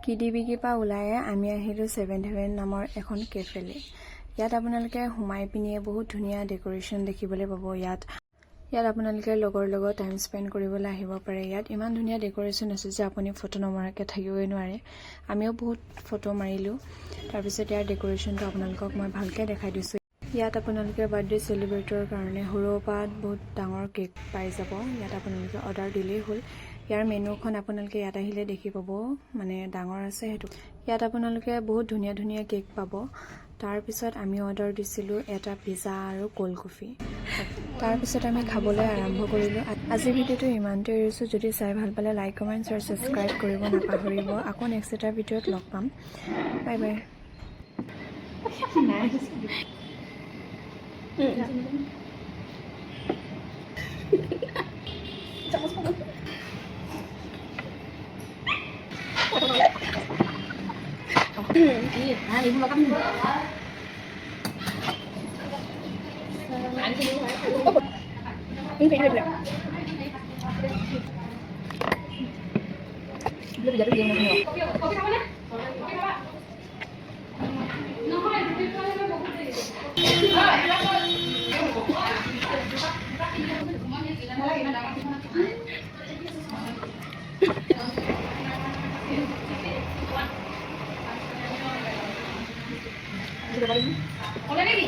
কিডিবিকিৰ পৰা ওলাই আমি আহিলোঁ 7 হেভেন নামৰ এখন কেফেলৈ। ইয়াত আপোনালোকে সোমাই পিনিয়ে বহুত ধুনীয়া ডেক'ৰেশ্যন দেখিবলৈ পাব। ইয়াত আপোনালোকে লগৰ লগত টাইম স্পেণ্ড কৰিবলৈ আহিব পাৰে। ইয়াত ইমান ধুনীয়া ডেক'ৰেশ্যন আছে যে আপুনি ফটো নমৰাকৈ থাকিবই নোৱাৰে। আমিও বহুত ফটো মাৰিলোঁ। তাৰপিছত ইয়াৰ ডেক'ৰেশ্যনটো আপোনালোকক মই ভালকৈ দেখাই দিছোঁ। ইয়াত আপোনালোকে বাৰ্থডে চেলিব্ৰেটৰ কাৰণে সৰুৰ পৰা বহুত ডাঙৰ কেক পাই যাব। ইয়াত আপোনালোকে অৰ্ডাৰ দিলেই হ'ল। ইয়াৰ মেনুখন আপোনালোকে ইয়াত আহিলে দেখি পাব, মানে ডাঙৰ আছে সেইটো। ইয়াত আপোনালোকে বহুত ধুনীয়া ধুনীয়া কেক পাব। তাৰপিছত আমি অৰ্ডাৰ দিছিলোঁ এটা পিজ্জা আৰু কোল্ড কফি। তাৰপিছত আমি খাবলৈ আৰম্ভ কৰিলোঁ। আজিৰ ভিডিঅ'টো ইমানতে এৰিছোঁ। যদি চাই ভাল পালে লাইক, কমেণ্ট, শ্বেয়াৰ, ছাবস্ক্ৰাইব কৰিব নাপাহৰিব। আকৌ নেক্সট এটা ভিডিঅ'ত লগ পাম। Bye bye. Hola, Nelly.